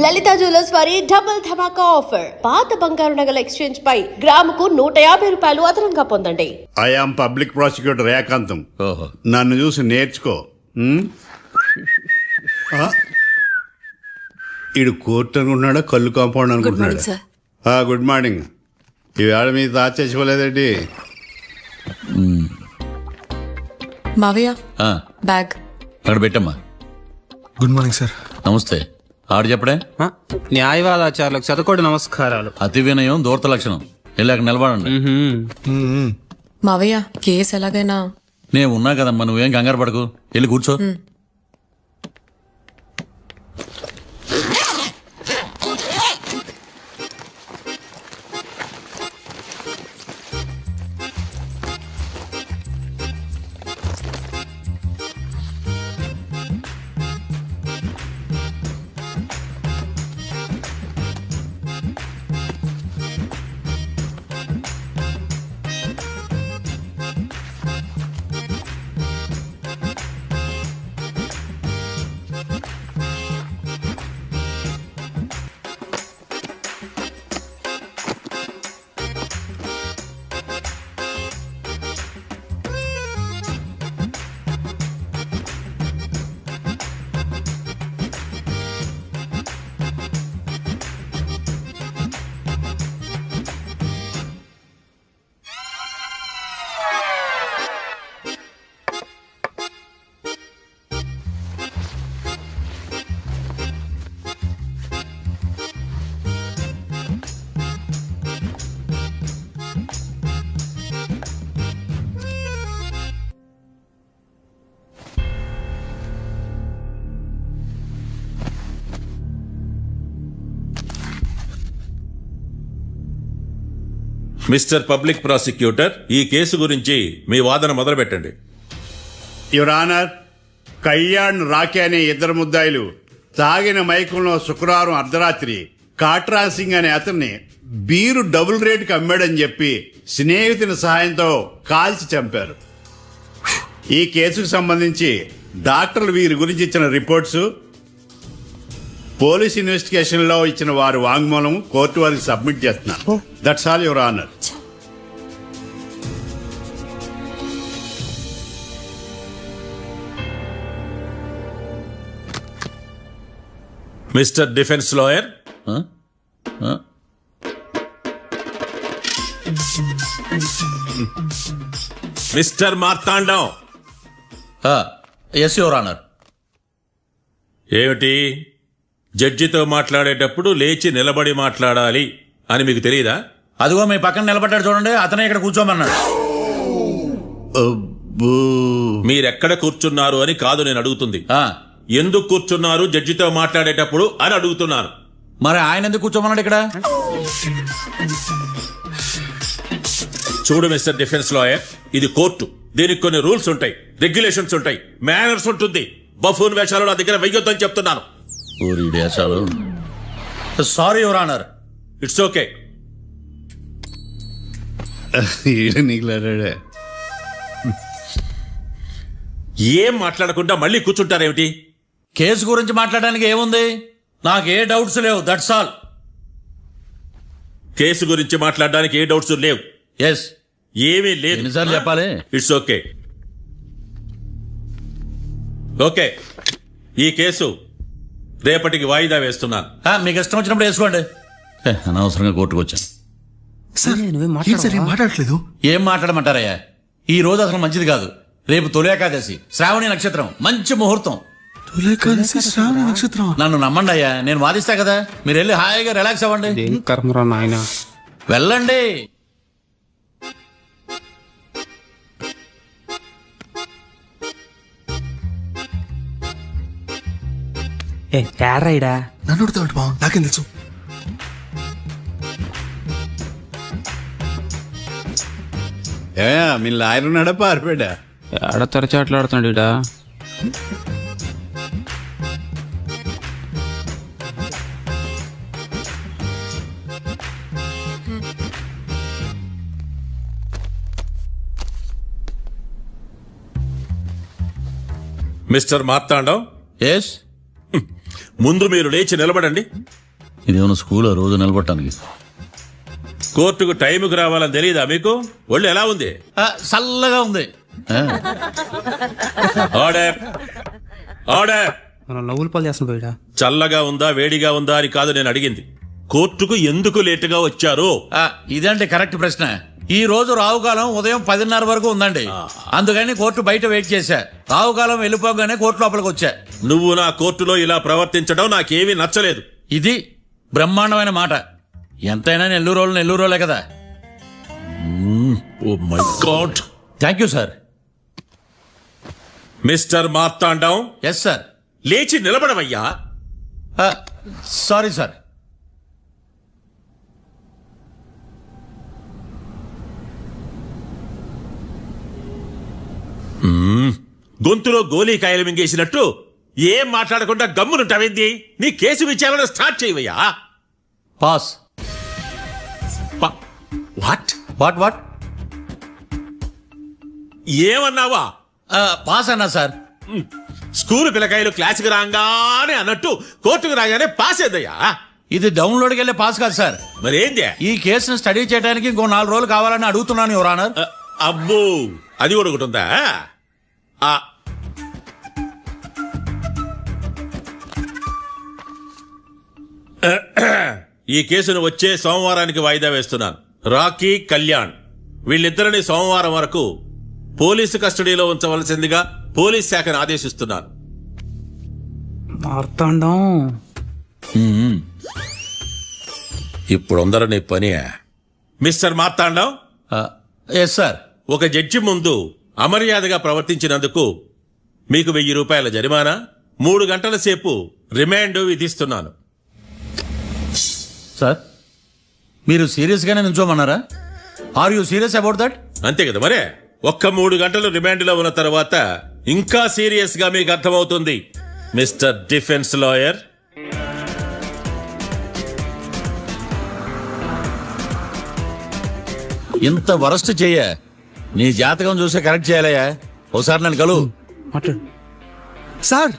లలిత jewellers వారి double ధమాకా offer. పాత బంగారు నగల ఎక్స్చేంజ్ పై గ్రాముకు 150 రూపాయలు అదనంగా పొందండి. ఐఆమ్ పబ్లిక్ ప్రాసిక్యూటర్ ఏకాంతం. నన్ను చూసి నేర్చుకో. ఈడు కోర్టు అనుకుంటున్నాడా కళ్ళు కాంపౌండ్ అనుకుంటున్నాడా? Good morning. ఈవేళ మీ తాత చచ్చిపోలేదండి. మావయ్య బ్యాగ్ అక్కడ పెట్టమ్మా. Good morning sir. నమస్తే. ఆడు చెప్పడే న్యాయవాదాచారులకు చదువుకోండి. నమస్కారాలు. అతి వినయం దూరత లక్షణం. వెళ్ళాక నిలబడండి. మావయ్య కేసు ఎలాగైనా నేను ఉన్నా కదమ్మా, నువ్వేం కంగారు పడకు. వెళ్ళి కూర్చో. మిస్టర్ పబ్లిక్ ప్రాసిక్యూటర్, ఈ కేసు గురించి మీ వాదన మొదలు పెట్టండి. యువర్ ఆనర్, కళ్యాణ్ రాకే అనే ఇద్దరు ముద్దాయిలు తాగిన మైకంలో శుక్రవారం అర్ధరాత్రి కాట్రా సింగ్ అనే అతన్ని బీరు డబుల్ రేటుకి అమ్మాడని చెప్పి స్నేహితుని సహాయంతో కాల్చి చంపారు. ఈ కేసుకు సంబంధించి డాక్టర్లు వీరి గురించి ఇచ్చిన రిపోర్ట్స్, పోలీస్ ఇన్వెస్టిగేషన్ లో ఇచ్చిన వారి వాంగ్మూలం కోర్టు వారికి సబ్మిట్ చేస్తున్నారు. That's all your honour. Mister defence lawyer, mister Marthandam. Yes your honour. ఏమిటి, జడ్జితో మాట్లాడేటప్పుడు లేచి నిలబడి మాట్లాడాలి అని మీకు తెలియదా? అదిగో మీ పక్కన నిలబడ్డాడు చూడండి, అతనే ఇక్కడ కూర్చోమన్నాడు. మీరెక్కడ కూర్చున్నారు అని కాదు నేను అడుగుతుంది. ఎందుకు కూర్చున్నారు జడ్జితో మాట్లాడేటప్పుడు అని అడుగుతున్నాను. మరి ఆయన ఎందుకు కూర్చోమన్నాడు ఇక్కడ? చూడు మిస్టర్ డిఫెన్స్ లాయర్, ఇది కోర్టు. దీనికి కొన్ని రూల్స్ ఉంటాయి, రెగ్యులేషన్స్ ఉంటాయి, మేనర్స్ ఉంటుంది. బఫూన్ వేషాలు నా దగ్గర వెయ్యొద్దని చెప్తున్నాను. Sorry your honour. It's okay. ఏం మాట్లాడకుండా మళ్ళీ కూర్చుంటారేమిటి? కేసు గురించి మాట్లాడడానికి ఏముంది? నాకు ఏ డౌట్స్ లేవు, దట్స్ ఆల్. కేసు గురించి మాట్లాడడానికి ఏ డౌట్స్ లేవు? ఎస్. ఏమీ లేదు. ఎన్నిసార్లు చెప్పాలి? It's okay. ఓకే, ఈ కేసు రేపటికి వాయిదా వేస్తున్నాను. మీకు ఇష్టం వచ్చినప్పుడు వేసుకోండి. అనవసరంగా కోర్టుకు వచ్చాను. మాట్లాడట్లేదు. ఏం మాట్లాడమంటారయ్యా? ఈ రోజు అసలు మంచిది కాదు. రేపు తొలి ఏకాదశి, శ్రావణి నక్షత్రం, మంచి ముహూర్తం. నక్షత్రం. నన్ను నమ్మండి అయ్యా, నేను వాదిస్తా కదా. మీరు వెళ్ళి హాయిగా రిలాక్స్ అవ్వండి. వెళ్ళండి. నన్ను అడుగుతాడు బా, నాకేం తెలుసు. మీ లాయర్ ఉన్నాడా పారిపోయాడా? ఆడ తరచాట్లాడుతున్నాడు ఇడా. మిస్టర్ మార్తాండం. ఎస్. ముందు మీరు లేచి నిలబడండి. ఇదేమన్నా స్కూల్ రోజు నిలబడటానికి కోర్టుకు టైంకి రావాలని తెలియదా మీకు? ఒళ్ళు ఎలా ఉంది? చల్లగా ఉంది. Order order. మనం నవ్వులు పాలు చేస్తాం పోయిడా. చల్లగా ఉందా వేడిగా ఉందా అని కాదు నేను అడిగింది. కోర్టుకు ఎందుకు లేటుగా వచ్చారు? ఇదండి కరెక్ట్ ప్రశ్న. ఈ రోజు రావుకాలం ఉదయం 10:30 వరకు ఉందండి. అందుకని కోర్టు బయట వెయిట్ చేశా. రావుకాలం వెళ్ళిపోగానే కోర్టు లోపలికి వచ్చా. నువ్వు నా కోర్టులో ఇలా ప్రవర్తించడం నాకేమీ నచ్చలేదు. ఇది బ్రహ్మాండమైన మాట. ఎంతైనా నెల్లూరోలే కదా. Oh my god. Thank you sir. Mister Marthandam, yes sir. లేచి నిలబడవయ్యా. Sorry sir. గొంతులో గోలీకాయలు మింగేసినట్టు ఏం మాట్లాడకుండా గమ్మునుంటావేంది? నీ కేసు విచారణ స్టార్ట్ చేయవయ్యా. పాస్. వాట్ వాట్ ఏమన్నావా? పాస్ అన్నా సార్. స్కూల్ పిల్లకాయలు క్లాసుకు రాగానే అన్నట్టు కోర్టుకు రాగానే పాస్ అయ్యా. ఇది డౌన్లోడ్కి వెళ్ళే పాస్ కాదు సార్. మరేంది? ఈ కేసును స్టడీ చేయడానికి ఇంకో 4 రోజులు కావాలని అడుగుతున్నాను యువర్ ఆనర్. అబ్బో, అది కూడా ఒకటి ఉందా? ఈ కేసును వచ్చే సోమవారానికి వాయిదా వేస్తున్నాను. రాకీ, కళ్యాణ్ వీళ్ళిద్దరిని సోమవారం వరకు పోలీసు కస్టడీలో ఉంచవలసిందిగా పోలీస్ శాఖను ఆదేశిస్తున్నాను. మార్తాండం. ఇప్పుడు అందరూ పని. Mister Marthandam, yes sir. ఒక జడ్జి ముందు అమర్యాదగా ప్రవర్తించినందుకు మీకు 1000 రూపాయల జరిమానా, 3 గంటల సేపు రిమాండ్ విధిస్తున్నాను. సార్ మీరు సీరియస్గానే నిల్చోమన్నారా? Are you serious about that? అంతే కదా మరే. ఒక్క 3 గంటలు రిమాండ్లో ఉన్న తర్వాత ఇంకా సీరియస్ గా మీకు అర్థమవుతుంది మిస్టర్ డిఫెన్స్ లాయర్. ఇంత వరస్ట్ చెయ్య నీ జాతకం చూసే కరెక్ట్ చేయాలయ్యా. ఒకసారి నన్ను కలువు. మాట్లాడు సార్,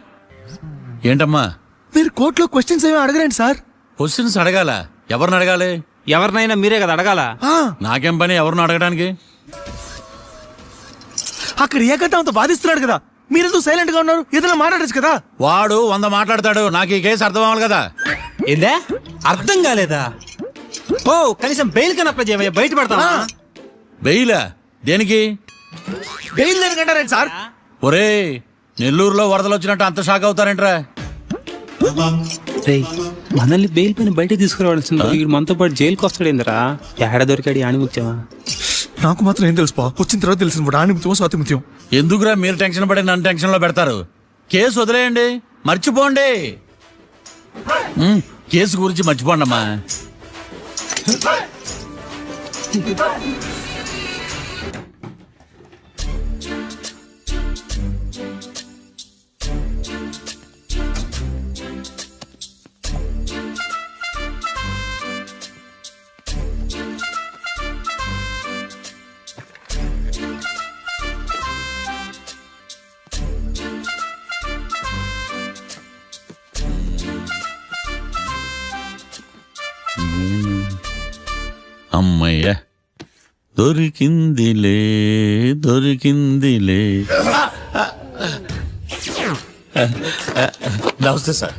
ఏంటమ్మా? మీరు కోర్టులో క్వశ్చన్స్ ఏమీ అడగరండి సార్. క్వశ్చన్స్ అడగాల? ఎవరిని అడగాలి? ఎవరినైనా మీరే కదా అడగాల. నాకేం పని ఎవరిని అడగడానికి? అక్కడ ఏకతాంతో బాధిస్తున్నాడు కదా, మీరెందుకు సైలెంట్ గా ఉన్నారు? ఏదైనా మాట్లాడచ్చు కదా. వాడు 100 మాట్లాడతాడు. నాకు ఈ కేసు అర్థం అవ్వాలి కదా. ఏందే అర్థం కాలేదా? ఓ కనీసం బెయిల్ కన్నా అప్లై చేయవయ్యా, బయట పడతావా? బెయిలా? దేనికి? బెయిల్ దేనికంటారండి సార్? ఒరే, నెల్లూరులో వరదలు వచ్చినట్టు అంత షాక్ అవుతారేంట్రా? రేయ్, మనల్ని బెయిల్ పైన బయట తీసుకురావాల్సింది. వీడు మనతో పాటు జైలుకి వస్తాడేందిరా? ఏడ దొరికాడు ఆణిముత్యమా? నాకు మాత్రం ఏం తెలుసు పా, వచ్చిన తర్వాత తెలిసిన ఆణిముత్యం స్వాతిముత్యం. ఎందుకురా మీరు టెన్షన్ పడి నన్ను టెన్షన్ లో పెడతారు? కేసు వదిలేయండి, మర్చిపోండి. కేసు గురించి మర్చిపోండి అమ్మా. అమ్మయ్య, దొరికిందిలే దొరికిందిలే. నమస్తే సార్.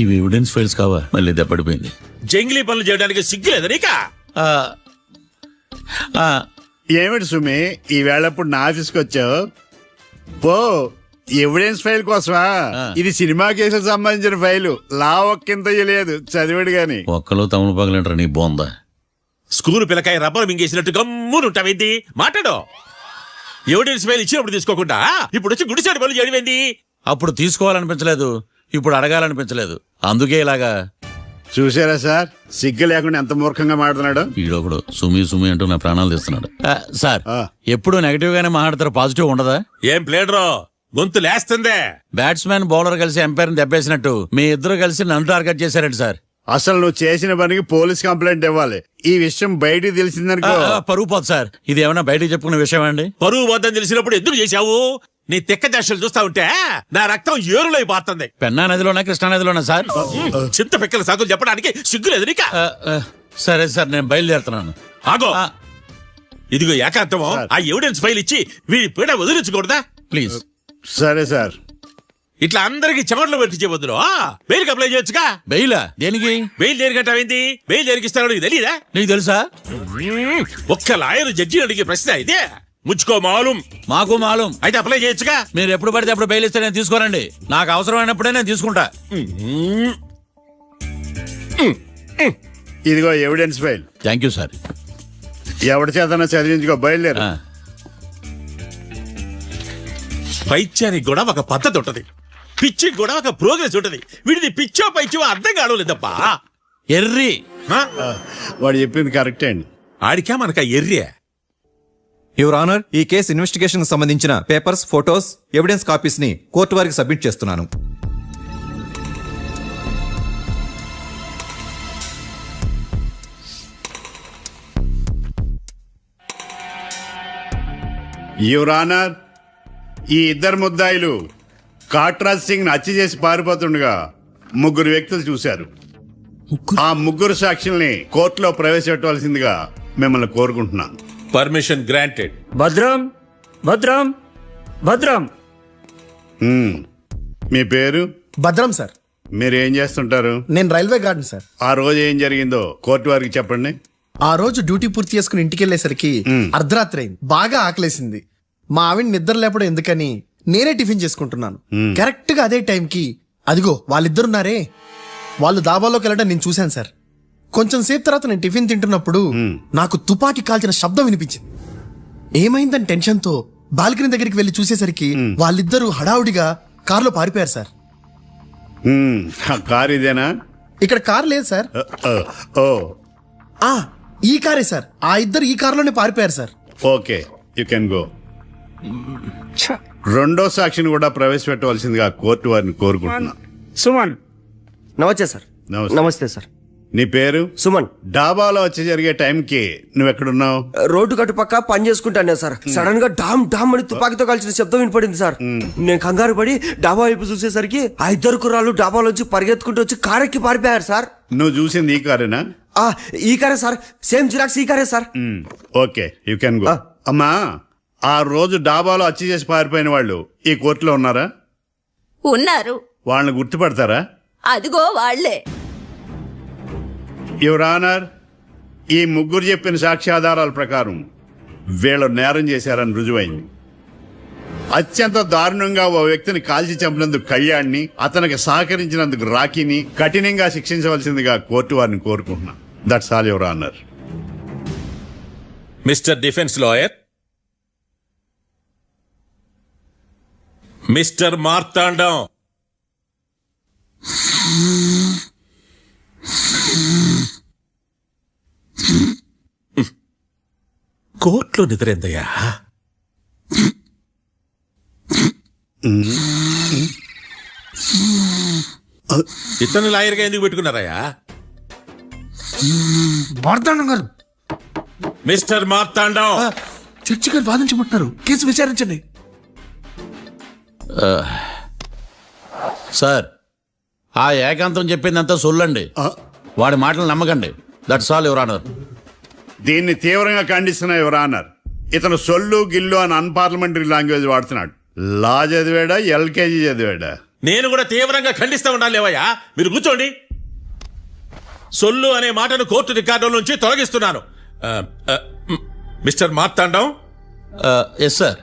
ఇవి ఎవిడెన్స్ ఫైల్స్ కావా? మళ్ళీ దెబ్బడిపోయింది. జంగిలీ పనులు చేయడానికి సిగ్గులేదు నీకా? ఏమిటి సుమి, ఈ వేళప్పుడు నా ఆఫీస్కి వచ్చావు? పో, ఎవిడెన్స్ ఫైల్ కోసమా? ఇది సినిమా కేసులకు సంబంధించిన ఫైలు. లా ఒక్కింత లేదు, చదివాడు గాని. ఒక్కలో తమను పగలంటారా నీ బోందా? School పిల్లకాయ rubber మింగేసినట్టు గమ్మునుంటావేంది? మాట్లాడు. ఎవిడెన్స్ ఫైల్ ఇచ్చినప్పుడు తీసుకోకుండా ఇప్పుడు వచ్చి గుడిసాడు పనులు చేయడమేంది? అప్పుడు తీసుకోవాలనిపించలేదు, ఇప్పుడు అడగాలనిపించలేదు, అందుకే ఇలాగా. చూసారా సార్, సిగ్గు లేకుండా ఎంత మూర్ఖంగా మాట్లాడుతున్నాడు. ఈడొకడు సుమి సుమి అంటూ నా ప్రాణాలు తీస్తున్నాడు. సార్, ఎప్పుడు నెగటివ్ గానే మాట్లాడతారు, పాజిటివ్ ఉండదా? ఏం ప్లేడరో, గొంతు లేస్తుందే. బ్యాట్స్మెన్ బౌలర్ కలిసి ఎంపైర్ దెబ్బేసినట్టు మీ ఇద్దరు కలిసి నన్ను టార్గెట్ చేశారండి సార్. అసలు నువ్వు చేసిన పనికి పోలీస్ కంప్లైంట్ ఇవ్వాలి. ఈ విషయం బయటికి తెలిసిందనుకో పరువు పోదు సార్. ఇది ఏమన్నా బయటకు చెప్పుకునే విషయం అండి? పరువు వద్దని తెలిసినప్పుడు ఎందుకు చేశావు? నీ తెక్క దశలు చూస్తా ఉంటే నా రక్తం ఏరులై పారుతుంది. పెన్నా నదిలోనా కృష్ణా నదిలోనా సార్? చింత పిక్కల సాకులు చెప్పడానికి సిగ్గులేదు నీక? సరే సార్, నేను బయలుదేరుతున్నాను. ఆగో, ఇదిగో ఏకాంతమో ఆ ఎవిడెన్స్ ఫైల్ ఇచ్చి వీడి పీడ వదిలించకూడదా? ప్లీజ్. సరే సార్. ఇట్లా అందరికి చెమటలు పెట్టించే బదులు బెయిల్కి అప్లై చేయొచ్చుగా. బెయిలా? దేనికి? బెయిల్ దేనికంటావేంది? బెయిల్ దేనికిస్తారో నీకు తెలియదా? నీకు తెలుసా? ఒక్క లాయర్ జడ్జి అడిగే ప్రశ్న ఇదే. ముచ్చుకో మాలూం. మాకు మాలూం. అయితే అప్లై చేయొచ్చుగా. మీరు ఎప్పుడు పడితే అప్పుడు బెయిల్ ఇస్తే నేను తీసుకోనండి. నాకు అవసరమైనప్పుడే నేను తీసుకుంటా. ఇదిగో evidence file. Thank you sir. ఎవరి చేతనా చదివించుకో, బయలుదేరు. పైత్యానికి కూడా ఒక పద్ధతి ఉంటది, పిచ్చికి కూడా ఒక ప్రోగ్రెస్ ఉంటది. వీడిది పిచ్చో పైచో అర్థం కావలేదప్పా. ఎర్రి. వాడు చెప్పింది కరెక్టే అండి. ఆడికా మనక ఎర్రే. యువర్ ఆనర్, ఈ కేసు ఇన్వెస్టిగేషన్ కు సంబంధించిన పేపర్స్, ఫోటోస్, ఎవిడెన్స్ కాపీస్ ని కోర్టు వారికి సబ్మిట్ చేస్తున్నాను. యువర్ ఆనర్, ఈ ఇద్దరు ముద్దాయిలు కాట్రాజ్ సింగ్ హత్య చేసి పారిపోతుండగా ముగ్గురు వ్యక్తులు చూశారు. ఆ ముగ్గురు సాక్షుల్ని కోర్టులో ప్రవేశపెట్టవలసిందిగా మిమ్మల్ని కోరుకుంటున్నాను. Permission granted. భద్రం భద్రం భద్రం. మీ పేరు? భద్రం సార్. మీరు ఏం చేస్తుంటారు? నేను రైల్వే గార్డెన్ సార్. ఆ రోజు ఏం జరిగిందో కోర్టు వారికి చెప్పండి. ఆ రోజు డ్యూటీ పూర్తి చేసుకుని ఇంటికి వెళ్ళేసరికి అర్ధరాత్రి అయింది. బాగా ఆకలేసింది. మా ఆవిడ నిద్ర లేపడం ఎందుకని నేనే టిఫిన్ చేసుకుంటున్నాను. కరెక్ట్ గా అదే టైంకి అదిగో వాళ్ళిద్దరున్నారే, వాళ్ళు దాబాలోకి వెళ్ళడం నేను చూశాను సార్. కొంచెం సేపు తర్వాత నేను టిఫిన్ తింటున్నప్పుడు నాకు తుపాకీ కాల్చిన శబ్దం వినిపించింది. ఏమైందని టెన్షన్ తో బాల్కనీ దగ్గరికి వెళ్లి చూసేసరికి వాళ్ళిద్దరూ హడావుడిగా కారులో పారిపోయారు సార్. ఆ కారు ఇదేనా? ఇక్కడ కారు లేదు సార్. ఓ, ఈ కారే సార్. ఆ ఇద్దరు ఈ కారులోనే పారిపోయారు sir. Okay, you can go. రెండో సాక్షిని కూడా ప్రవేశపెట్టవలసిందిగా కోర్టు వారిని కోరుకుంటున్నా. సుమన్. నమస్తే సార్. నమస్తే సార్. నీ పేరు? సుమన్. డాబాలో వచ్చి జరిగే టైంకి నువ్వెక్కడున్నావు? రోడ్డు కట్టు పక్క పని చేసుకుంటానే సార్. సడన్ గా డామ్ డామ్ అని తుపాకీతో కాల్చిన శబ్దం వినపడింది సార్. నేను కంగారు పడి డాబా వైపు చూసేసరికి ఆ ఇద్దరు కుర్రాళ్ళు డాబాలోంచి పరిగెత్తుకుంటూ వచ్చి కారెక్కి పారిపోయారు సార్. నువ్వు చూసింది ఈ కారేనా? ఈ కారే సార్. సేమ్ జిరాక్స్ ఈ కారే sir. Okay, you can go. అమ్మా, ఆ రోజు డాబాలో హత్య చేసి పారిపోయిన వాళ్ళు ఈ కోర్టులో ఉన్నారా? ఉన్నారు. వాళ్ళని గుర్తుపడతారా? అదిగో వాళ్లే. యువర్ ఆనర్, ఈ ముగ్గురు చెప్పిన సాక్ష్యాధారాల ప్రకారం వీళ్ళు నేరం చేశారని రుజువైంది. అత్యంత దారుణంగా ఓ వ్యక్తిని కాల్చి చంపినందుకు కళ్యాణ్ని, అతనికి సహకరించినందుకు రాకీని కఠినంగా శిక్షించవలసిందిగా కోర్టు వారిని కోరుకుంటున్నా. That's all your honour. Mister defence lawyer, mister Marthandam, కోర్టులో నిద్రేందయ్యా? ఇతను లాయర్గా ఎందుకు పెట్టుకున్నారయ్యా? మార్తాండం గారు. మిస్టర్ మార్తాండం, చర్చి గారు వాదించమంటున్నారు. కేసు విచారించండి. సార్, ఆ ఏకాంతం చెప్పిందంతా సొల్లండి. వాడి మాటలు నమ్మకండి. That's all your honour. దీన్ని తీవ్రంగా ఖండిస్తున్నా యువర్ ఆనర్. ఇతను సొల్లు గిల్లు అని అన్పార్లమెంటరీ లాంగ్వేజ్ వాడుతున్నాడు. లా చదివాడా, ఎల్కేజీ చదివాడా? నేను కూడా తీవ్రంగా ఖండిస్తా ఉండాలి. లేవయ్యా, మీరు కూర్చోండి. సొల్లు అనే మాటను కోర్టు రికార్డుల నుంచి తొలగిస్తున్నాను. Mister Marthandam, yes sir.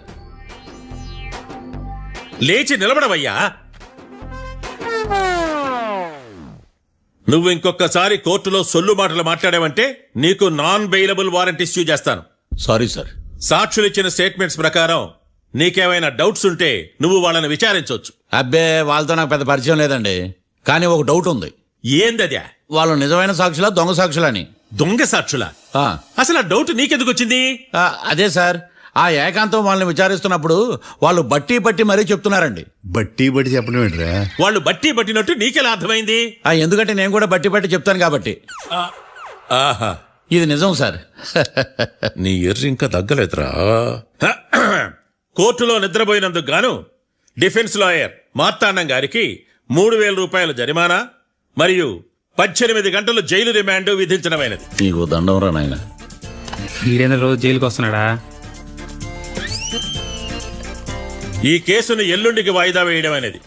లేచి నిలబడవయ్యా. నువ్వు ఇంకొకసారి కోర్టులో సొల్లు మాటలు మాట్లాడావంటే నీకు నాన్ బెయిలబుల్ వారెంట్ ఇష్యూ చేస్తాను. Sorry sir. సాక్షులు ఇచ్చిన స్టేట్మెంట్స్ ప్రకారం నీకేమైనా డౌట్స్ ఉంటే నువ్వు వాళ్ళని విచారించవచ్చు. అబ్బే, వాళ్ళతో నాకు పెద్ద పరిచయం లేదండి. కానీ ఒక డౌట్ ఉంది. ఏందద్యా? వాళ్ళు నిజమైన సాక్షులా, దొంగ సాక్షులని? దొంగ సాక్షులా? అసలు ఆ డౌట్ నీకెందుకు వచ్చింది? అదే సార్, ఆ ఏకాంతం వాళ్ళని విచారిస్తున్నప్పుడు వాళ్ళు బట్టి పట్టి మరీ చెప్తున్నారండి. బట్టి బట్టి చెప్పడం ఏంట్రా? వాళ్ళు బట్టి పట్టినట్టు నీకెలా అర్థమైంది? ఎందుకంటే నేను కూడా బట్టి పట్టి చెప్తాను కాబట్టి. ఆహా, ఇది నిజం సార్. నీ ఎర్రి ఇంకా తగ్గలేదురా. కోర్టులో నిద్రపోయినందుకు గాను డిఫెన్స్ లాయర్ మార్తాండం గారికి 3,000 రూపాయల జరిమానా మరియు 18 గంటలు జైలు రిమాండ్ విధించడమైనది. నీకు దండం రా నాయన. ఈడేంద్ర రోజు జైలుకి వస్తున్నాడా? ఈ కేసును ఎల్లుండికి వాయిదా వేయడమైనది.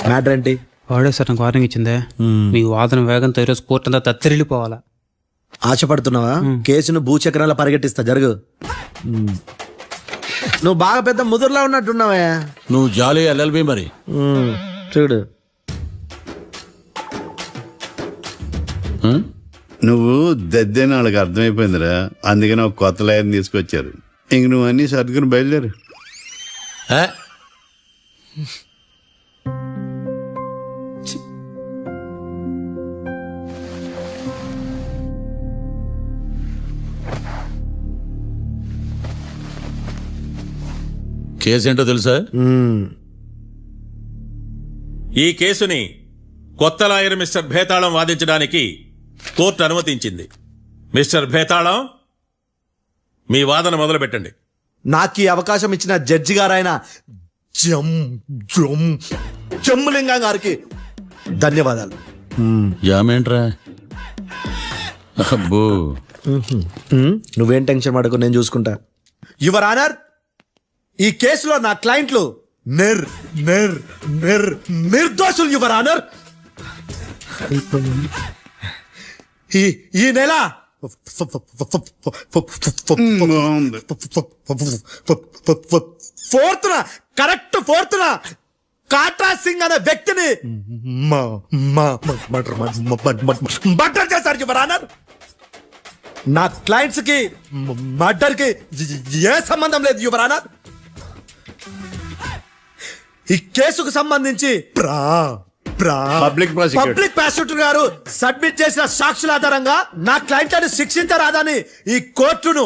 మ్యాటర్ ఏంటి? వాడే సార్ నాకు వార్నింగ్ ఇచ్చిందే, మీ వాదన వేగంతో ఈరోజు కోర్టు అంతా తత్తరిల్లిపోవాలా. ఆశపడుతున్నావా? కేసును భూచక్రాల పరిగెట్టిస్తా, జరుగు. నువ్వు బాగా పెద్ద ముదురులా ఉన్నట్టున్నావే. నువ్వు జాలి ఎల్ఎల్బి మరి. చూడు, నువ్వు దద్దని వాళ్ళకి అర్థమైపోయిందిరా, అందుకని ఒక కొత్త లాయర్ని తీసుకొచ్చారు. ఇంక నువ్వు అన్నీ సర్దుకుని బయలుదేరు. కేసు ఏంటో తెలుసా? ఈ కేసుని కొత్త లాయర్ మిస్టర్ భేతాళం వాదించడానికి కోర్టు అనుమతించింది. మిస్టర్ భేతాళం, మీ వాదన మొదలు పెట్టండి. నాకు ఈ అవకాశం ఇచ్చిన జడ్జి గారైన జమ్ములింగం గారికి ధన్యవాదాలు. జామేంట్రా? అబ్బో, నువ్వేం టెన్షన్ పడకు, నేను చూసుకుంటా. యువర్ ఆనర్, ఈ కేసులో నా క్లయింట్లు నిర్దోషులు యువర్ ఆనర్. ఈ నెల ఫోర్త్న కాట్రా సింగ్ అనే వ్యక్తిని మర్డర్ చేశారు యువర్ ఆనర్. నా క్లయింట్స్ కి మర్డర్ కి ఏ సంబంధం లేదు యువర్ ఆనర్. ఈ కేసుకు సంబంధించి పబ్లిక్ ప్రాసిక్యూటర్ గారు సబ్మిట్ చేసిన సాక్షుల ఆధారంగా నా క్లయింట్లను శిక్షించరాదని ఈ కోర్టును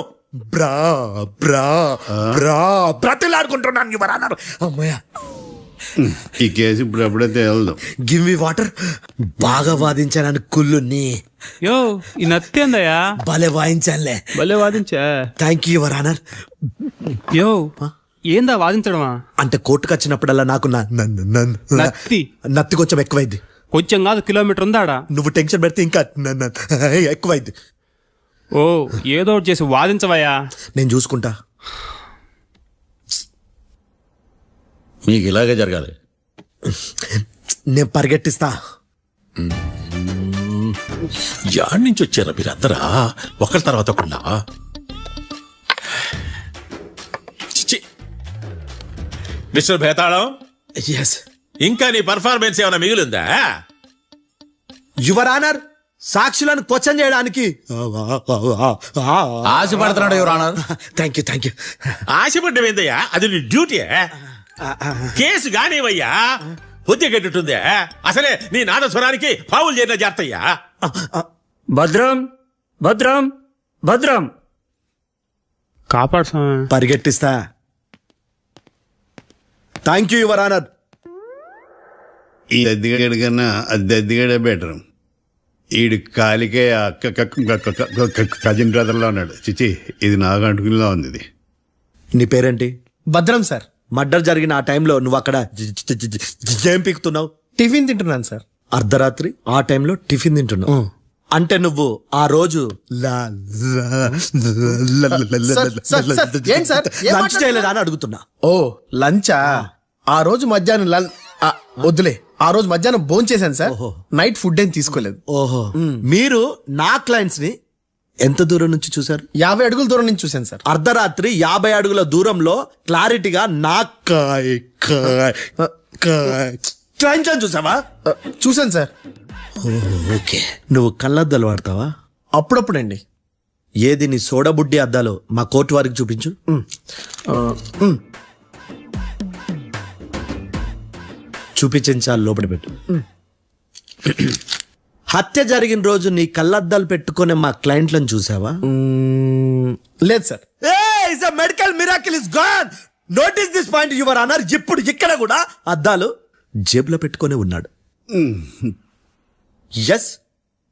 బ్రతిలాడుకుంటున్నాను యువర్ ఆనర్. అమ్మయ్య, ఈ కేసు ఇప్పుడు ఎప్పుడైతే వెళ్దాం. Give me water. బాగా వాదించానని కుళ్ళుని. యో, ఈ నత్తేందయ్యా? భలే వాయించానులే. భలే వాదించా. Thank you your honour. యో, ఏందా వాదించడమా? అంటే కోర్టుకు వచ్చినప్పుడల్లా నాకు నత్తి కొంచెం ఎక్కువైంది. కొంచెం కాదు, కిలోమీటర్ ఉందాడా. నువ్వు టెన్షన్ పెడితే ఇంకా ఎక్కువైంది. ఓ, ఏదో ఒకటి చేసి వాదించవయ్యా. నేను చూసుకుంటా. మీకు ఇలాగే జరగాలి. నేను పరిగెట్టిస్తా. యాడ్ నుంచి వచ్చారా మీరందరా ఒకరి తర్వాత ఒకళ్ళా? మిస్టర్ భేతాళం, ఇంకా నీ పర్ఫార్మెన్స్ ఏమైనా మిగిలిందా? యువర్ ఆనర్, సాక్షులను క్వశ్చన్ చేయడానికి ఆశపడుతున్నాడు యువర్ ఆనర్. Thank you. ఆశపడ్డం ఏందయ్యా? అది నీ డ్యూటీ. కేసు గానేవయ్యా, బుద్ధి గట్టుందే. అసలే నీ నాదస్వరానికి పావులు చేరిన జాతయ్యా. భద్రం భద్రం భద్రం, కాపాడు. పరిగెట్టిస్తా. Thank you your honour. ఈ దద్దిగడి కన్నా అది దద్దిగడే బెటర్. ఈడు కాలికే కజిన్ బ్రదర్లో ఉన్నాడు. చిచి, ఇది నాకు అంటుకునిలా ఉంది. ఇది నీ పేరేంటి? భద్రం సార్. మర్డర్ జరిగిన ఆ టైంలో నువ్వు అక్కడ ఏం పీకుతున్నావు? టిఫిన్ తింటున్నాను సార్. అర్ధరాత్రి ఆ టైంలో టిఫిన్ తింటున్నావు అంటే నువ్వు ఆ రోజు లంచ్ చేయలేదా అని అడుగుతున్నా. ఓ, లంచా? ఆ రోజు మధ్యాహ్నం వద్దులే, ఆ రోజు మధ్యాహ్నం భోంచేశాను సార్. నైట్ ఫుడ్ ఏం తీసుకోలేదు. ఓహో, మీరు నా క్లయింట్స్ ని ఎంత దూరం నుంచి చూసారు? 50 అడుగుల దూరం నుంచి చూశాను సార్. అర్ధరాత్రి 50 అడుగుల దూరంలో క్లారిటీగా నా క్లయింట్స్ చూసావా? చూశాను సార్. ఓకే, నువ్వు కళ్ళద్దాలు వాడతావా? అప్పుడప్పుడండి. ఏది నీ సోడబుడ్డి అద్దాలో మా కోర్టు వారికి చూపించు. చూపించండి చాలు, లోపల పెట్టు. హత్య జరిగిన రోజు నీ కళ్ళద్దాలు పెట్టుకునే మా క్లయింట్లను చూసావా? లేదు sir. Is a medical miracle is gone. Notice this point your honour. ఇప్పుడు ఇక్కడ కూడా అద్దాలు జేబులో పెట్టుకొని ఉన్నాడు. ఎస్,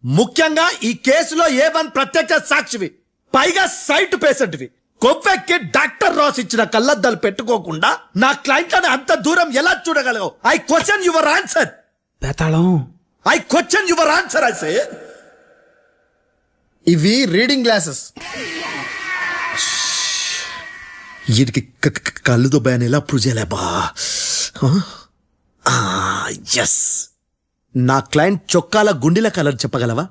ముఖ్యంగా ఈ కేసులో A1 ప్రత్యక్ష సాక్షివి, పైగా సైట్ పేషెంట్వి. కొవ్వెక్కి డాక్టర్ రాస్ ఇచ్చిన కళ్ళద్దాలు పెట్టుకోకుండా నా క్లయింట్ అని అంత దూరం ఎలా చూడగలవు? I question your answer. బేతాళం I question your answer. I say ఇవి రీడింగ్ గ్లాసెస్. వీడికి కళ్ళు దుబ్బాయని ఎలా ప్రూవ్ చేయలేబా? ఎస్, నా క్లయింట్ చొక్కాల గుండెల కలర్ చెప్పగలవా?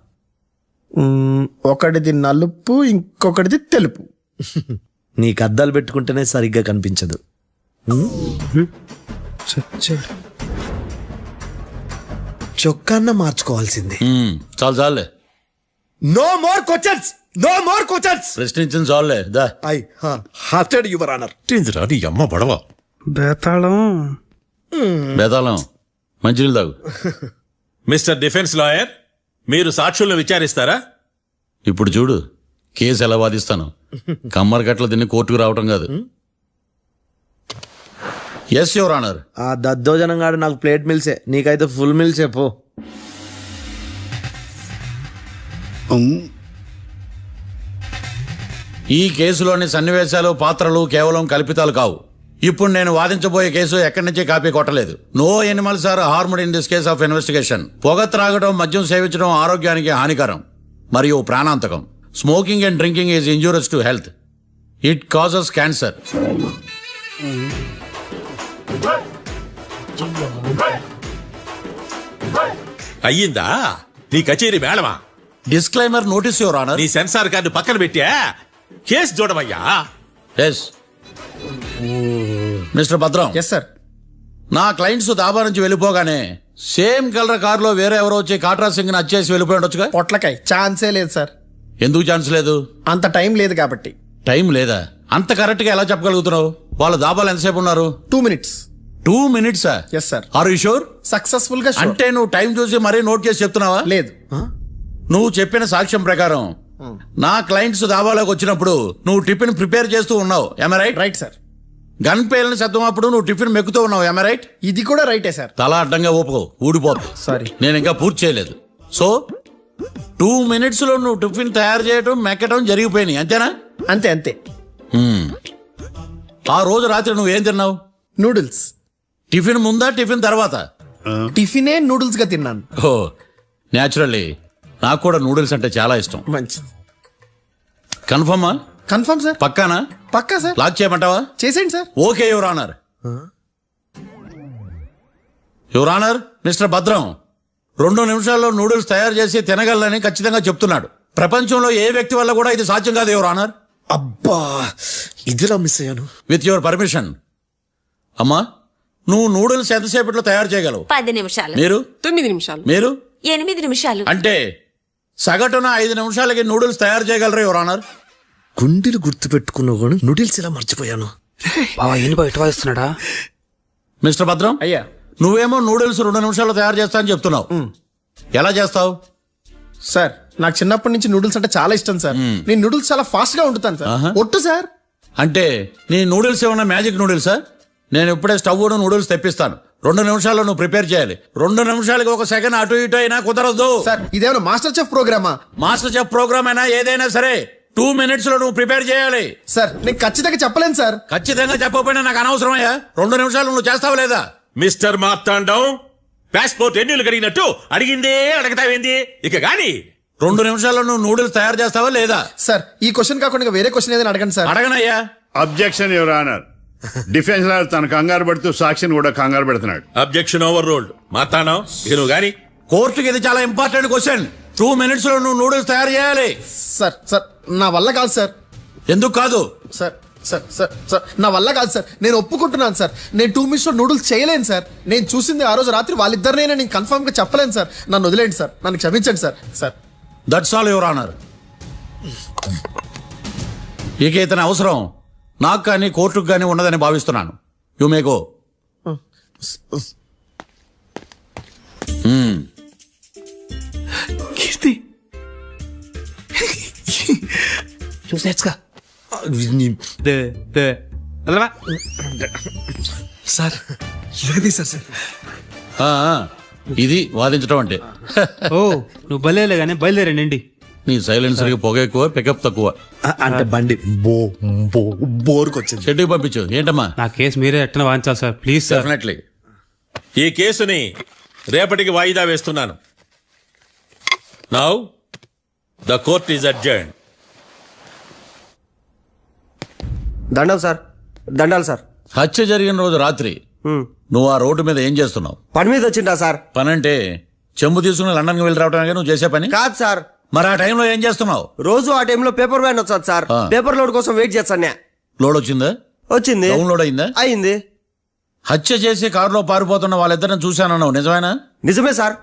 ఒకటిది నలుపు, ఇంకొకటిది తెలుపు. నీకు అద్దాలు పెట్టుకుంటేనే సరిగ్గా కనిపించదు. చొక్కాన్న మార్చుకోవాల్సింది. చాలు చాలులే, no more questions, no more questions. ప్రశ్నించింది చాలులే. దా ఐ హార్టెడ్ యువర్ ఆనర్. నీ అమ్మ పడవ. బేతాళం బేతాళం మంచినీళ్ళు తాగు. మిస్టర్ డిఫెన్స్ లాయర్, మీరు సాక్షులను విచారిస్తారా? ఇప్పుడు చూడు కేసు ఎలా వాదిస్తాను. కమ్మరి గట్ల తిని కోర్టుకు రావటం కాదు. Yes your honour. ఆ దద్దోజనం గాడు నాకు ప్లేట్ మిల్సే, నీకైతే ఫుల్ మిల్సే పో. ఈ కేసులోని సన్నివేశాలు, పాత్రలు కేవలం కల్పితాలు కావు. ఇప్పుడు నేను వాదించబోయే కేసు ఎక్కడి నుంచి కాపీ కొట్టలేదు. No animals are harmed in this case of investigation. పొగ త్రాగడం, మద్యం సేవించడం ఆరోగ్యానికి హానికరం మరియు ప్రాణాంతకం. Smoking and drinking is injurious to health. It causes cancer. అయ్యిందా నీ కచేరీ మేడమా? Disclaimer notice your honour. నీ సెన్సార్ కార్డు పక్కన పెట్టా కేసు చూడమయ్యా. Yes mister Bhadram. Yes sir. నా క్లయింట్స్ దాబా నుంచి వెళ్ళిపోగానే సేమ్ కలర్ కారులో వేరే ఎవరో వచ్చి కాట్రా సింగ్ ని వచ్చేసి వెళ్ళిపోయి ఉండొచ్చుగా. పొట్లకాయ ఛాన్సే లేదు సార్. ఎందుకు ఛాన్స్ లేదు? అంత టైం లేదు కాబట్టి. టైం లేదా? అంత కరెక్ట్ గా ఎలా చెప్పగలుగుతున్నావు? వాళ్ళు దాబాలు ఎంతసేపు ఉన్నారు? 2 minutes. 2 minutes? Yes sir. Are you sure? Successful గా sure. అంటే నువ్వు టైం చూసి మరీ నోట్ చేసి చెప్తున్నావా? లేదు. నువ్వు చెప్పిన సాక్ష్యం ప్రకారం నా క్లయింట్స్ దాబాలోకి వచ్చినప్పుడు నువ్వు టిఫిన్ ప్రిపేర్ చేస్తూ ఉన్నావు. ఎమ రైట్? Right sir. గన్ పేలిన శబ్దం అప్పుడు నువ్వు టిఫిన్ మెక్కుతూ ఉన్నావు. ఎమ రైట్? ఇది కూడా రైటే సార్. తల అడ్డంగా ఊపుకో, ఊడిపోతుంది. సారీ, నేను ఇంకా పూర్తి చేయలేదు. సో 2 minutes లో నువ్వు టిఫిన్ తయారు చేయడం, మెక్కడం జరిగిపోయినాయి, అంతేనా? అంతే అంతే. ఆ రోజు రాత్రి నువ్వు ఏం తిన్నావు? నూడిల్స్. టిఫిన్ ముందా, టిఫిన్ తర్వాత? టిఫినే నూడిల్స్ గా తిన్నాను. ఓ న్యాచురల్లీ నాకు కూడా నూడిల్స్ అంటే చాలా ఇష్టం. మంచిది. కన్ఫర్మా? Confirm sir. పక్కానా? పక్కా సార్. లాక్ చేయమంటావా? చేసేయండి sir. Okay your honour. Your honour, mister Bhadram 2 నిమిషాల్లో నూడిల్స్ తయారు చేసి తినగలని ఖచ్చితంగా చెప్తున్నాడు. ప్రపంచంలో ఏ వ్యక్తి వల్ల కూడా ఇది సాధ్యం కాదు యువర్ ఆనర్. అబ్బా, ఇదిలా మిస్ అయ్యాను. With your permission. అమ్మా, నువ్వు నూడిల్స్ ఎంతసేపట్లో తయారు చేయగలవు? 10 నిమిషాలు. మీరు? 9 నిమిషాలు. మీరు? 8 నిమిషాలు. అంటే సగటున 5 నిమిషాలకి నూడిల్స్ తయారు చేయగలరు యువర్ ఆనర్. గుండెలు గుర్తు పెట్టుకున్నావు కానీ నూడిల్స్ ఇలా మర్చిపోయాను. బావా ఏంటి బయట వాయిస్తున్నాడా? మిస్టర్ భద్రం, అయ్యా, నువ్వేమో నూడిల్స్ 2 నిమిషాల్లో తయారు చేస్తా అని చెప్తున్నావు. ఎలా చేస్తావు? సార్ నాకు చిన్నప్పటి నుంచి నూడిల్స్ అంటే చాలా ఇష్టం సార్. నేను నూడిల్స్ చాలా ఫాస్ట్ గా వండుతాను సార్. ఒట్టు సార్. అంటే నీ నూడిల్స్ ఏమన్నా మ్యాజిక్ నూడిల్సా? నేను ఇప్పుడే స్టవ్ నూడిల్స్ తెప్పిస్తాను. 2 నిమిషాల్లో నువ్వు ప్రిపేర్ చేయాలి. 2 నిమిషాలకి 1 సెకండ్ అటు ఇటు అయినా కుదరదు సార్. ఇదేమైనా మాస్టర్ చెఫ్ ప్రోగ్రామా? మాస్టర్ చెఫ్ ప్రోగ్రామ్ అయినా ఏదైనా సరే 2 minutes లో నువ్వు ప్రిపేర్ చేయాలి. సార్ నేను ఖచ్చితంగా చెప్పలేను సార్. ఖచ్చితంగా చెప్పకపోయినా నాకు అనవసరమయ్యా. 2 నిమిషాలు నువ్వు చేస్తావు లేదా? మిస్టర్ మార్తాండం, పాస్పోర్ట్ ఎన్నిలు కడిగినట్టు అడిగిందే అడగతావేంది? ఇక గాని 2 నిమిషాల్లో నువ్వు నూడిల్స్ తయారు చేస్తావా లేదా? సార్ ఈ క్వశ్చన్ కాకుండా వేరే క్వశ్చన్ ఏదైనా అడగండి సార్. అడగనయ్యా. Objection your honour. Defence lawyer తన కంగారు పడుతూ సాక్షిని కూడా కంగారు పెడుతున్నాడు. Objection over ruled. మార్తాండం, ఇక నువ్వు గాని. కోర్టుకి ఇది చాలా ఇంపార్టెంట్ క్వశ్చన్. 2 minutes లో నువ్వు నూడిల్స్ తయారు చేయాలి. సార్ సార్ నా వల్ల కాదు సార్. ఎందుకు కాదు? సార్ సార్ సార్ సార్ నా వల్ల కాదు సార్. నేను ఒప్పుకుంటున్నాను సార్. నేను 2 minutes లో నూడిల్స్ చేయలేను సార్. నేను చూసింది ఆ రోజు రాత్రి వాళ్ళిద్దరినే. నేను కన్ఫర్మ్ గా చెప్పలేను సార్. నన్ను వదిలేండి సార్. నన్ను క్షమించండి sir. Sir that's all your honour. ఇక ఇతని అవసరం నాకు కానీ కోర్టుకు కానీ ఉన్నదని భావిస్తున్నాను. You may go. కీర్తి చూసేచ్చుగా సార్ ఇది సార్ ఆ, ఆ, ఇది వాదించడం అంటే. ఓ నువ్వు బయలుదేరలే కానీ బయలుదేరండి. నీ సైలెన్సర్కి పొగ ఎక్కువ, పికప్ తక్కువ. అంటే బండి బోర్కి వచ్చింది. షెడ్యూల్ పంపించు. ఏంటమ్మా? నా కేసు మీరే ఎట్టన వాయించాలి సార్, ప్లీజ్ సార్. డెఫినెట్లీ. ఈ కేసుని రేపటికి వాయిదా వేస్తున్నాను. Now the court is adjourned. దండాలు సార్, దండాలు సార్. హత్య జరిగిన రోజు రాత్రి నువ్వు ఆ రోడ్డు మీద ఏం చేస్తున్నావు? పని మీద వచ్చిందా సార్? పని అంటే చెంబు తీసుకుని లండన్కి వెళ్ళి రావడానికి నువ్వు చేసే పని కాదు సార్. మరి ఆ టైంలో ఏం చేస్తున్నావు? రోజు ఆ టైంలో పేపర్ వ్యాన్ వచ్చాది సార్. పేపర్ లోడ్ కోసం వెయిట్ చేస్తాను. లోడ్ వచ్చిందా? వచ్చింది. డౌన్లోడ్ అయిందా? అయింది. హత్య చేసి కారులో పారిపోతున్న వాళ్ళిద్దరిని చూశానన్నావు, నిజమేనా? నిజమే సార్.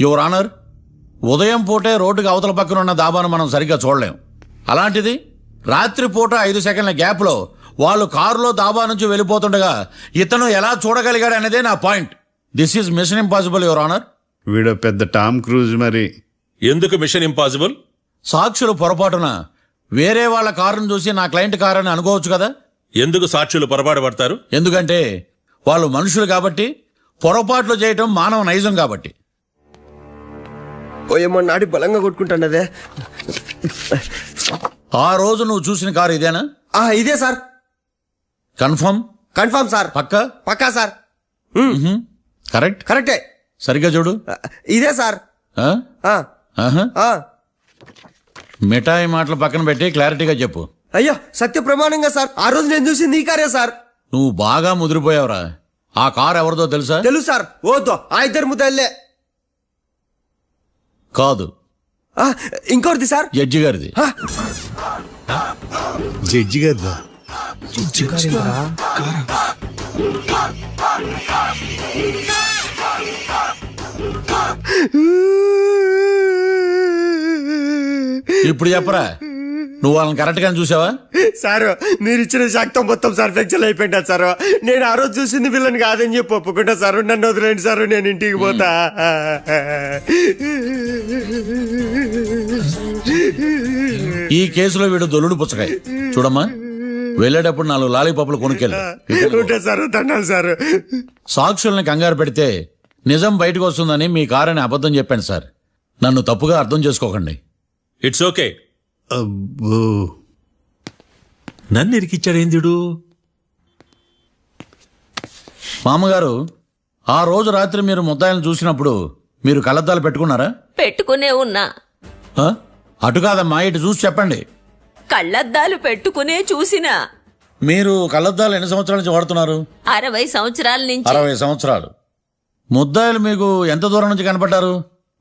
యువర్ ఆనర్, ఉదయం పూటే రోడ్డుకి అవతల పక్కన ఉన్న దాబాను మనం సరిగ్గా చూడలేం. అలాంటిది రాత్రి పూట 5 సెకండ్ల గ్యాప్లో వాళ్ళు కారులో దాబా నుంచి వెళ్ళిపోతుండగా ఇతను ఎలా చూడగలిగాడు అనేదే నా point. This is mission impossible your honour. వీడో పెద్ద టామ్ క్రూజ్ మరి. ఎందుకు మిషన్ ఇంపాసిబుల్? సాక్షులు పొరపాటున వేరే వాళ్ళ కారును చూసి నా క్లయింట్ కారు అని అనుకోవచ్చు కదా. ఎందుకు సాక్షులు పొరపాటు పడతారు? ఎందుకంటే వాళ్ళు మనుషులు కాబట్టి, పొరపాట్లు చేయటం మానవ నైజం కాబట్టి. ఓ ఏమో నాడి బలంగా కొట్టుకుంటానదే. ఆ రోజు నువ్వు చూసిన కారు ఇదేనా? ఇదే సార్. కన్ఫర్మ్? Confirm sir. పక్కా? పక్కా సార్. కరెక్ట్? కరెక్టే. సరిగ్గా చూడు. ఇదే సార్. మిఠాయి మాటలు పక్కన పెట్టి క్లారిటీగా చెప్పు. అయ్యో సత్య ప్రమాణంగా సార్, ఆ రోజు నేను చూసింది ఈ కారే సార్. నువ్వు బాగా ముదిరిపోయావురా. ఆ కారు ఎవరిదో తెలుసా? తెలుసు సార్. ఓతో ఆ ఇద్దరు ముద్దల్లే. కాదు, ఇంకోటిది సార్. జడ్జి గారిది. జడ్జి గారిదా? ఇప్పుడు చెప్పరా, నువ్వు వాళ్ళని కరెక్ట్ గానే చూసావా? సార్ మీరు ఇచ్చిన శాక్తం మొత్తం సార్ ఫ్లెక్చర్ అయిపోయింటా సార్. నేను ఆ రోజు చూసింది వీళ్ళని కాదని చెప్పి ఒప్పుకుంటా సార్. నన్ను వదిలేండి సార్, నేను ఇంటికి పోతా. ఈ కేసులో వీడు దొల్లుడు పుచ్చకాయ. చూడమ్మా, వెళ్ళేటప్పుడు 4 లాలీపాపులు కొనుక్కెళ్ళు. Sir దండాలి sir. సాక్షుల్ని కంగారు పెడితే నిజం బయటకు వస్తుందని మీ కారని అబద్ధం చెప్పాను సార్. నన్ను తప్పుగా అర్థం చేసుకోకండి. It's okay. అబ్బో, నన్ను ఇరికిచ్చాడేందుడు? మామగారు, ఆ రోజు రాత్రి మీరు ముద్దాయిలను చూసినప్పుడు మీరు కళ్ళద్దాలు పెట్టుకున్నారా? పెట్టుకునే ఉన్నా. ఆ? అటు కాదమ్మా, ఇటు చూసి చెప్పండి. కళ్ళద్దాలు పెట్టుకునే చూసినా. మీరు కళ్ళద్దాలు ఎన్ని సంవత్సరాల నుంచి వాడుతున్నారు? 60 సంవత్సరాల నుంచి. 60 సంవత్సరాలు. ముద్దాయిలు మీకు ఎంత దూరం నుంచి కనపడ్డారు?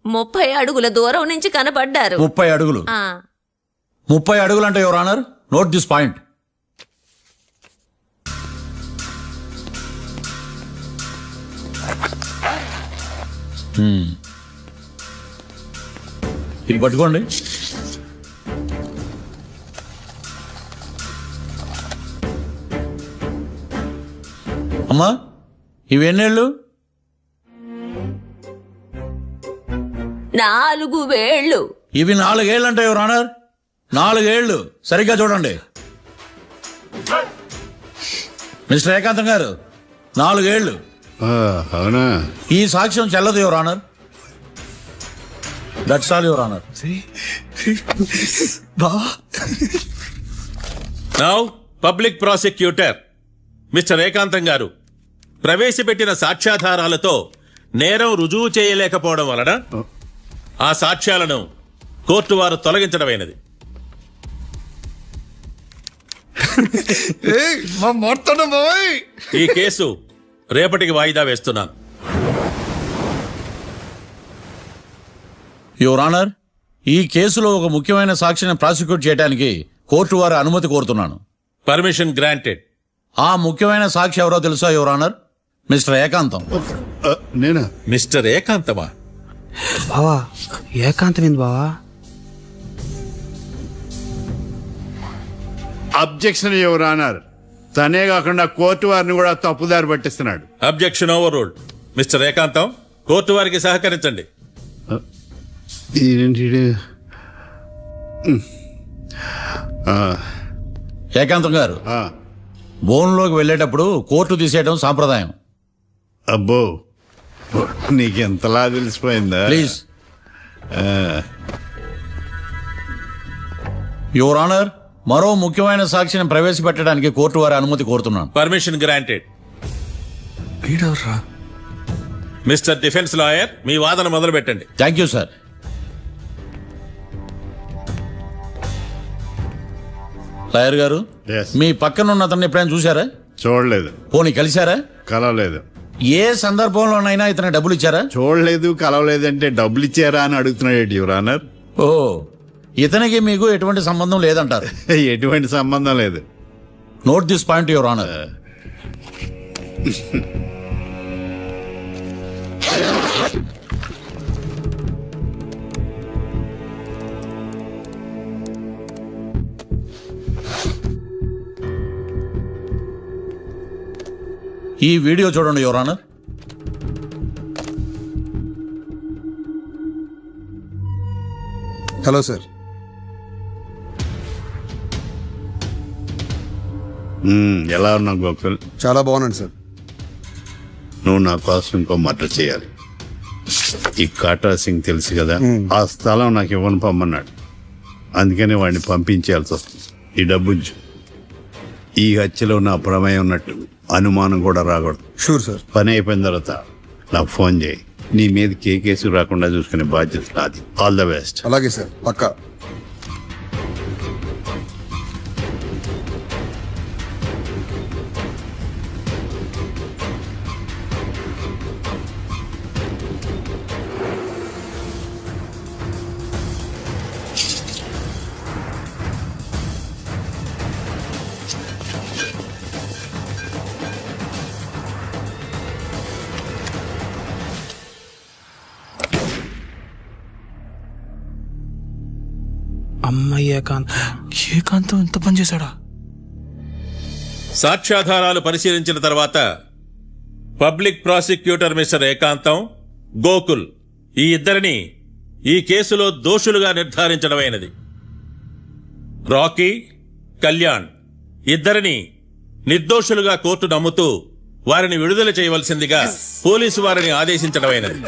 30 అడుగుల దూరం నుంచి కనపడ్డారు. 30 అడుగులు. 30 అడుగులు అంటే your honour, note this point. ఇది పట్టుకోండి. అమ్మా, ఇవి ఎన్నేళ్ళు? 4 వేళ్ళు. ఇవి 4 ఏళ్ళు అంటే యువర్ ఆనర్, 4 ఏళ్ళు. సరిగ్గా చూడండి మిస్టర్ ఏకాంతం గారు, 4 ఏళ్ళు. అవునా? ఈ సాక్ష్యం చెల్లదు your honour. That's all your honour. Now public prosecutor mister ఏకాంతం గారు ప్రవేశపెట్టిన సాక్ష్యాధారాలతో నేరం రుజువు చేయలేకపోవడం వలన ఆ సాక్ష్యాలను కోర్టు వారు తొలగించడమైనది. ఈ కేసు రేపటికి వాయిదా వేస్తున్నాను. యువర్ ఆనర్, ఈ కేసులో ఒక ముఖ్యమైన సాక్షిని ప్రాసిక్యూట్ చేయడానికి కోర్టు వారి అనుమతి కోరుతున్నాను. Permission granted. ఆ ముఖ్యమైన సాక్షి ఎవరో తెలుసా యువర్ ఆనర్? మిస్టర్ ఏకాంతం. నేనా? మిస్టర్ ఏకాంతమా? బావా ఏకాంతం ఏంది బావా? Objection your honour. తనే కాకుండా కోర్టు వారిని కూడా తప్పుదారి పట్టిస్తున్నాడు. Objection overruled. Mister Ekantham, court వారికి సహకరించండి. ఏంటి? ఏకాంతం గారు, ఆ, బోన్లోకి వెళ్ళేటప్పుడు కోర్టు తీసేయడం సాంప్రదాయం. అబ్బో నీకెంతలా తెలిసిపోయిందా? ప్లీజ్. యువర్ ఆనర్, మరో ముఖ్యమైన సాక్షిని ప్రవేశపెట్టడానికి కోర్టు వారి అనుమతి కోరుతున్నాను. Permission granted. Mister defence lawyer, మీ వాదన మొదలు పెట్టండి. Thank you sir. లాయర్ గారు, Yes. మీ పక్కన ఉన్న అతన్ని ఎప్పుడైనా చూసారా? చూడలేదు, పోనీ కలిశారా? కలవలేదు. ఏ సందర్భంలోనైనా ఇతను డబ్బులు ఇచ్చారా? చూడలేదు, కలవలేదు అంటే డబ్బులు ఇచ్చారా అని అడుగుతున్నాడు యువర్ ఆనర్. ఓ, ఇతనికి మీకు ఎటువంటి సంబంధం లేదంటారు. ఎటువంటి సంబంధం లేదు. Note this point your honour. ఈ వీడియో చూడండి యువర్ ఆనర్. Hello sir. ఎలా ఉన్నావు గోకుల్? చాలా బాగున్నాను సార్. నువ్వు నా కోసం ఇంకో మర్డర్ చేయాలి. ఈ కాట్రా సింగ్ తెలుసు కదా, ఆ స్థలం నాకు ఇవ్వను పమ్మన్నాడు. అందుకని వాడిని పంపించాల్సి వస్తుంది. ఈ డబ్బుంచు. ఈ హత్యలో నా ప్రమేయం ఉన్నట్టు అనుమానం కూడా రాకూడదు. Sure sir. పని అయిపోయిన తర్వాత నాకు ఫోన్ చేయి. నీ మీద ఏ కేసు రాకుండా చూసుకునే బాధ్యత నాది. All the best. అలాగే సార్, పక్కా. అమ్మ ఏకాంతం ఎంత పని చేశాడా? సాక్ష్యాధారాలు పరిశీలించిన తర్వాత పబ్లిక్ ప్రాసిక్యూటర్ మిస్టర్ ఏకాంతం, గోకుల్ ఈ ఇద్దరిని ఈ కేసులో దోషులుగా నిర్ధారించడమైనది. రాకీ, కళ్యాణ్ ఇద్దరిని నిర్దోషులుగా కోర్టు నమ్ముతూ వారిని విడుదల చేయవలసిందిగా పోలీసు వారిని ఆదేశించడమైనది.